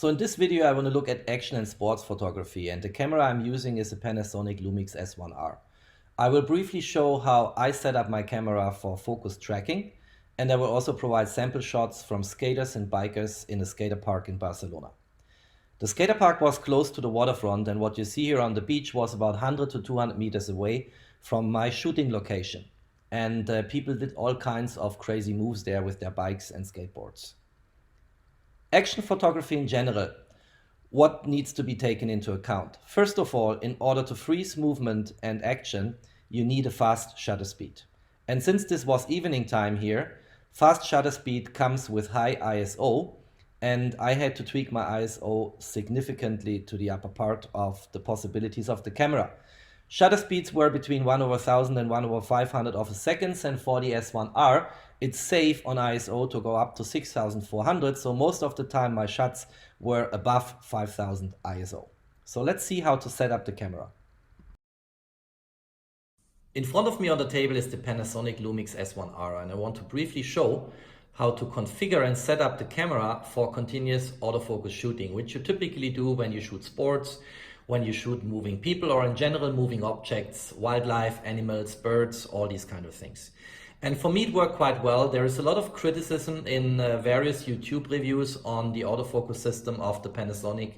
So in this video I want to look at action and sports photography, and the camera I'm using is a Panasonic Lumix S1R. I will briefly show how I set up my camera for focus tracking, and I will also provide sample shots from skaters and bikers in a skater park in Barcelona. The skater park was close to the waterfront, and what you see here on the beach was about 100 to 200 meters away from my shooting location. And people did all kinds of crazy moves there with their bikes and skateboards. Action photography in general, what needs to be taken into account? First of all, in order to freeze movement and action, you need a fast shutter speed. And since this was evening time here, fast shutter speed comes with high ISO, and I had to tweak my ISO significantly to the upper part of the possibilities of the camera. Shutter speeds were between 1/1000 and 1/500 of a second, and for the S1R, it's safe on ISO to go up to 6400, so most of the time my shots were above 5000 ISO. So let's see how to set up the camera. In front of me on the table is the Panasonic Lumix S1R, and I want to briefly show how to configure and set up the camera for continuous autofocus shooting, which you typically do when you shoot sports, when you shoot moving people, or in general moving objects, wildlife, animals, birds, all these kind of things. And for me it worked quite well. There is a lot of criticism in various YouTube reviews on the autofocus system of the Panasonic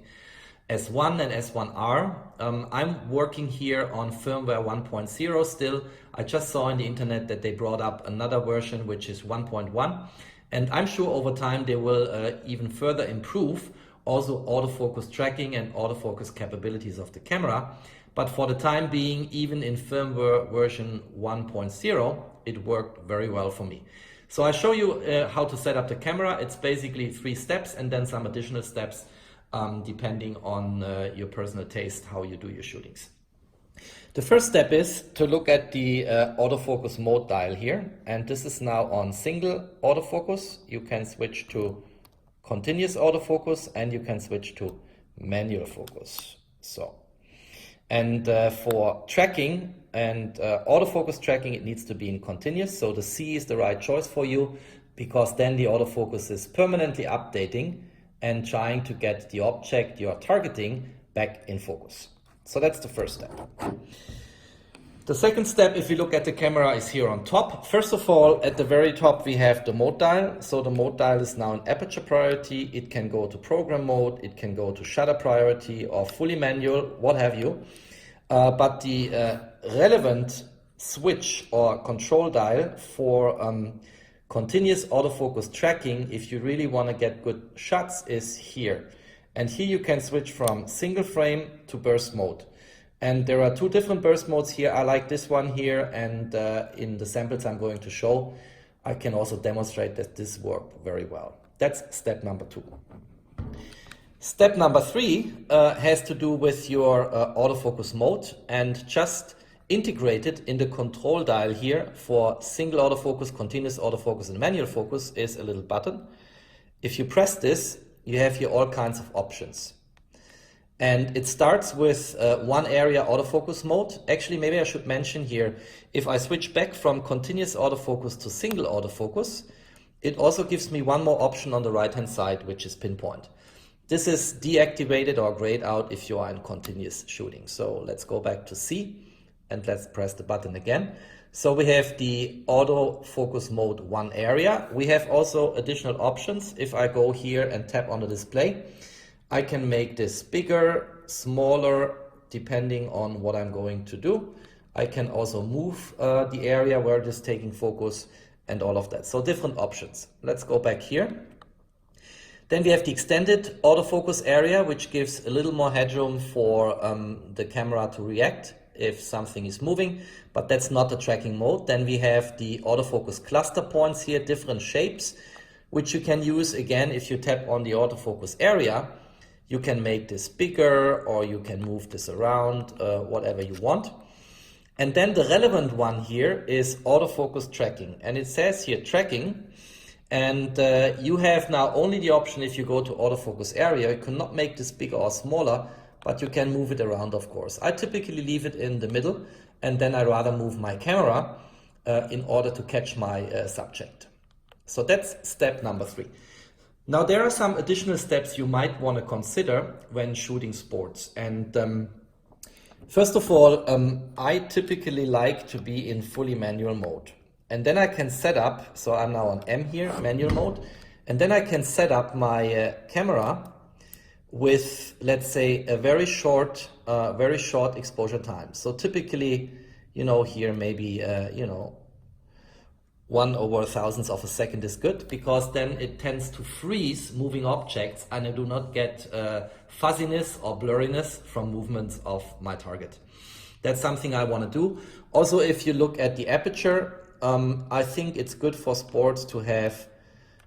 S1 and S1R. I'm working here on firmware 1.0 still. I just saw on the internet that they brought up another version which is 1.1, and I'm sure over time they will even further improve also autofocus tracking and autofocus capabilities of the camera. But for the time being, even in firmware version 1.0, it worked very well for me. So I show you how to set up the camera. It's basically 3 steps and then some additional steps depending on your personal taste, how you do your shootings. The first step is to look at the autofocus mode dial here, and this is now on single autofocus. You can switch to continuous autofocus and you can switch to manual focus. And for tracking and autofocus tracking, it needs to be in continuous, so the C is the right choice for you, because then the autofocus is permanently updating and trying to get the object you are targeting back in focus. So that's the first step. The second step, if you look at the camera, is here on top. First of all, at the very top we have the mode dial. So the mode dial is now in aperture priority. It can go to program mode, it can go to shutter priority or fully manual, what have you. But the relevant switch or control dial for continuous autofocus tracking, if you really want to get good shots, is here. And here you can switch from single frame to burst mode. And there are 2 different burst modes here. I like this one here, and in the samples I'm going to show, I can also demonstrate that this worked very well. That's step number 2. Step number 3 has to do with your autofocus mode, and just integrate it in the control dial here for single autofocus, continuous autofocus and manual focus is a little button. If you press this, you have here all kinds of options. And it starts with one area autofocus mode. Actually, maybe I should mention here, if I switch back from continuous autofocus to single autofocus, it also gives me one more option on the right hand side, which is pinpoint. This is deactivated or grayed out if you are in continuous shooting. So let's go back to C and let's press the button again. So we have the autofocus mode 1 area. We have also additional options. If I go here and tap on the display, I can make this bigger, smaller, depending on what I'm going to do. I can also move the area where it is taking focus and all of that. So different options. Let's go back here. Then we have the extended autofocus area, which gives a little more headroom for the camera to react if something is moving, but that's not the tracking mode. Then we have the autofocus cluster points here, different shapes, which you can use again if you tap on the autofocus area. You can make this bigger or you can move this around, whatever you want. And then the relevant one here is autofocus tracking, and it says here tracking, and you have now only the option if you go to autofocus area. You cannot make this bigger or smaller, but you can move it around, of course. I typically leave it in the middle, and then I rather move my camera in order to catch my subject. So that's step number 3. Now there are some additional steps you might want to consider when shooting sports. And first of all, I typically like to be in fully manual mode. And then I can set up, so I'm now on M here, manual mode. And then I can set up my camera with, let's say, a very short exposure time. So typically, you know, here maybe, 1/1000th of a second is good, because then it tends to freeze moving objects and I do not get fuzziness or blurriness from movements of my target. That's something I want to do. Also, if you look at the aperture, I think it's good for sports to have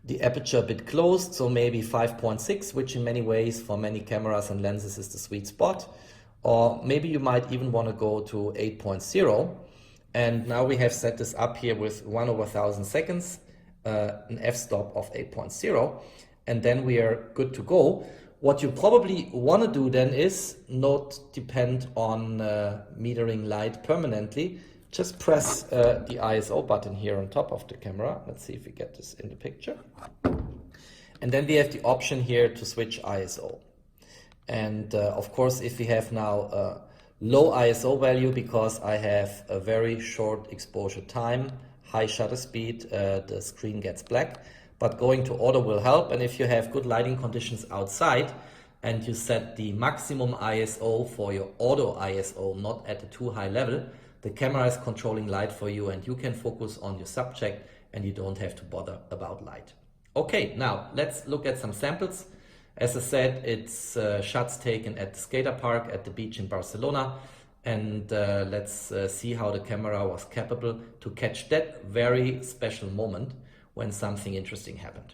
the aperture a bit closed, so maybe 5.6, which in many ways for many cameras and lenses is the sweet spot. Or maybe you might even want to go to 8.0. And now we have set this up here with 1/1000 seconds, an f-stop of 8.0, and then we are good to go. What you probably want to do then is not depend on metering light permanently. Just press the ISO button here on top of the camera. Let's see if we get this in the picture. And then we have the option here to switch ISO. And of course, if we have now low ISO value, because I have a very short exposure time, high shutter speed, the screen gets black. But going to auto will help. And if you have good lighting conditions outside and you set the maximum ISO for your auto ISO, not at a too high level, the camera is controlling light for you and you can focus on your subject and you don't have to bother about light. Okay, now let's look at some samples. As I said, it's shots taken at the skater park at the beach in Barcelona, and let's see how the camera was capable to catch that very special moment when something interesting happened.